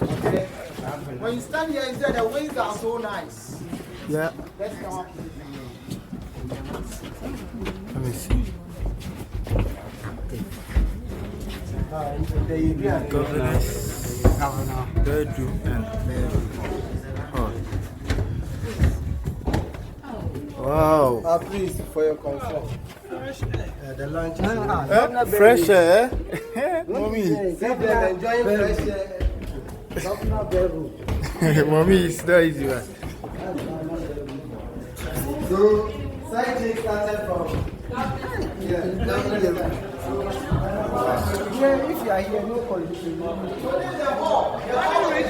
Okay. When you stand here, instead the wings are so nice. Yeah. Let's come up. Let me see. Governors, bedroom, and hall. Wow. Please, for your comfort. The lunch is Fresh air. Mommy. enjoying fresh air. Governor bedroom. Mommy, it's not easy, man. So, side chick started from. Yeah, if you are here, no politician. So, this is the hall. The hall is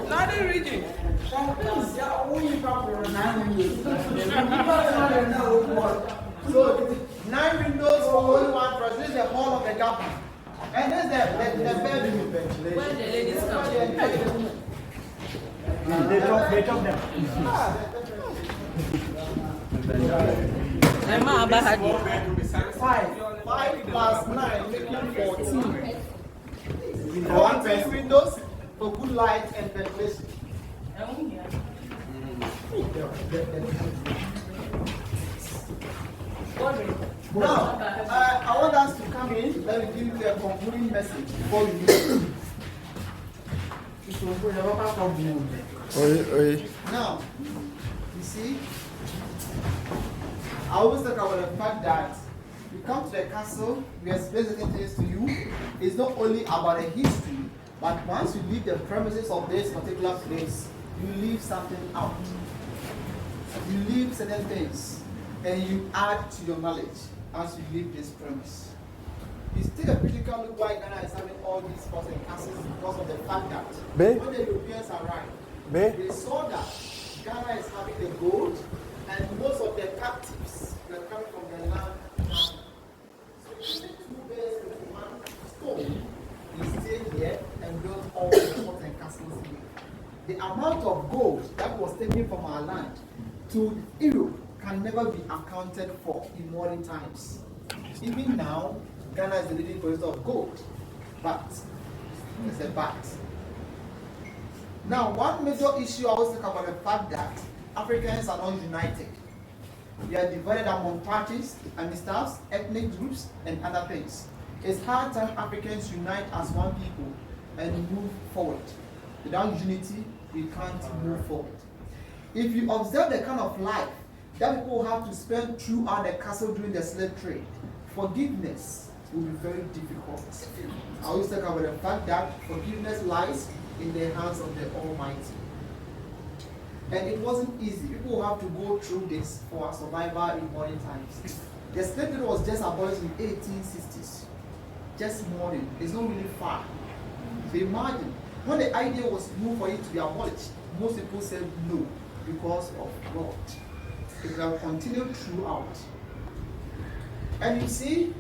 9 regions. So 9 windows for only one person. This is the hall of the government. And this is the bedroom ventilation. When the ladies come. They talk them. My mother had it. 5 plus 9 making 14. One person windows for good light and ventilation. Now, I want us to come in. Let me give you a concluding message before we leave. Now, you see, I always talk about the fact that you come to the castle, we explain certain things to you. It's not only about the history, but once you leave the premises of this particular place, you leave something out. You leave certain things, and you add to your knowledge as you leave this premise. It's still a critical look why Ghana is having all these forts and castles because of the fact that when the Europeans arrived, they saw that Ghana is having the gold, and most of the captives were coming from the land. So you need 2 days with one stone. He stayed here and built all the forts and castles here. The amount of gold that was taken from our land to Europe can never be accounted for in modern times. Even now, Ghana is the leading producer of gold, but there's a but. Now, one major issue I always talk about the fact that Africans are not united. We are divided among parties, amistades, ethnic groups, and other things. It's hard time Africans unite as one people and move forward. Without unity, we can't move forward. If you observe the kind of life that people have to spend throughout the castle during the slave trade, forgiveness will be very difficult. I always talk about the fact that forgiveness lies in the hands of the Almighty. And it wasn't easy. People have to go through this for survival in modern times. The slave trade was just abolished in 1860s. Just modern. It's not really far. So imagine, when the idea was moved for it to be abolished, most people said no because of God. It will continue throughout. And you see,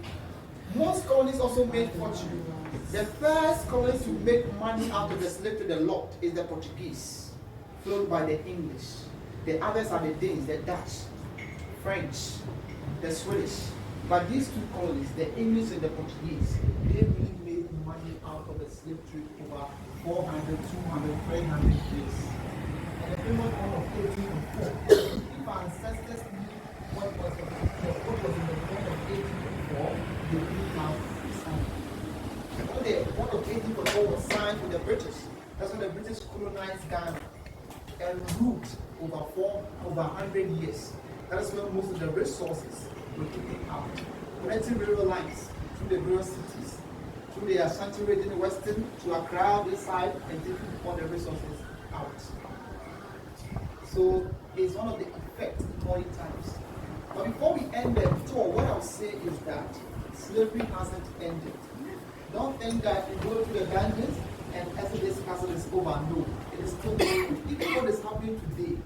most colonies also made fortune. The first colonies to make money out of the slave trade a lot is the Portuguese, followed by the English. The others are the Danes, the Dutch, French, the Swedish. But these 2 colonies, the English and the Portuguese, they really made money out of the slave trade over 400, 200, 300 years. And the famous one of 1804. If our ancestors knew what was in the war of 1804, they would have signed. When the war of 1804 was signed with the British, that's when the British colonized Ghana and ruled over 100 years. That is when most of the resources were taken out. Connecting railway lines through the various cities, through the Ashanti region, Western to Accra, this side, and taking all the resources out. So it's one of the effects in modern times. But before we end the tour, what I'll say is that slavery hasn't ended. Don't think that you go to the dungeons and Exodus Castle is over. No, it is still going on. Even what is happening today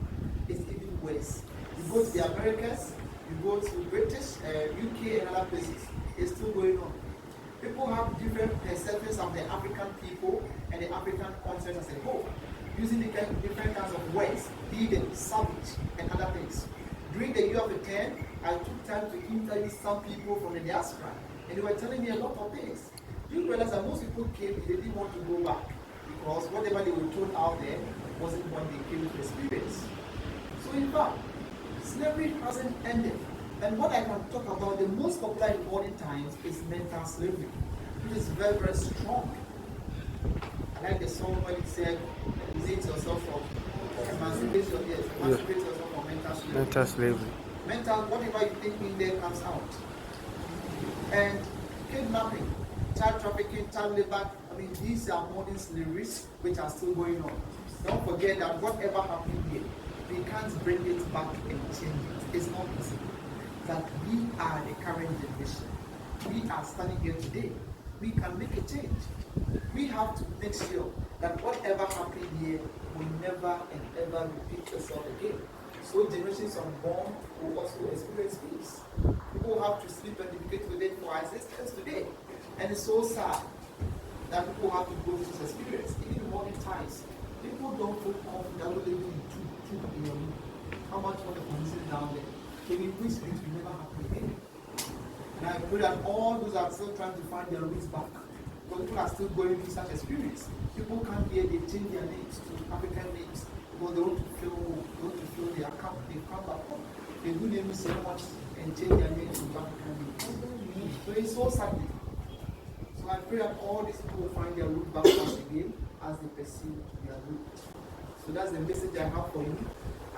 is even worse. You go to the Americas, you go to British, UK and other places, it's still going on. People have different perceptions of the African people and the African continent as a whole, using different kinds of words, heathen, savage, and other things. During the year of the 10, I took time to interview some people from the diaspora, and they were telling me a lot of things. You realize that most people came, they didn't want to go back. because whatever they were told out there wasn't what they came to experience. So in fact, slavery hasn't ended. And what I can talk about, the most popular in modern times is mental slavery. It is very, very strong. I like the song when it said, emancipate yourself from mental slavery. Mental slavery. Mental, whatever you think in there comes out. And kidnapping, child trafficking, child labor, I mean, these are modern slaveries which are still going on. Don't forget that whatever happened here, we can't bring it back and change it. It's not possible. That we are the current generation. We are standing here today. We can make a change. We have to make sure that whatever happened here will never and ever repeat itself again. So generations unborn will also experience peace. People have to sleep and dedicate with it for existence today. And it's so sad that people have to go through this experience. Even in modern times, people don't feel comfortable living in two in your room. How much more the police is down there? Can we please it will never happen again? And I pray that all those are still trying to find their roots back. Because people are still going through such experience. People come here, they change their names to African names because they want to feel they come back home. They do name so much and change their names to African names. So it's so sad. So I pray that all these people will find their root back once again as they pursue their root. So that's the message I have for you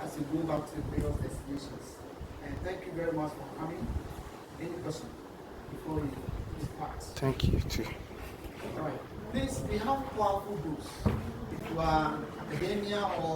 as you go back to the various destinations. And thank you very much for coming. Any question before we depart? Thank you too. All right. Please, we have powerful books. If you are academia or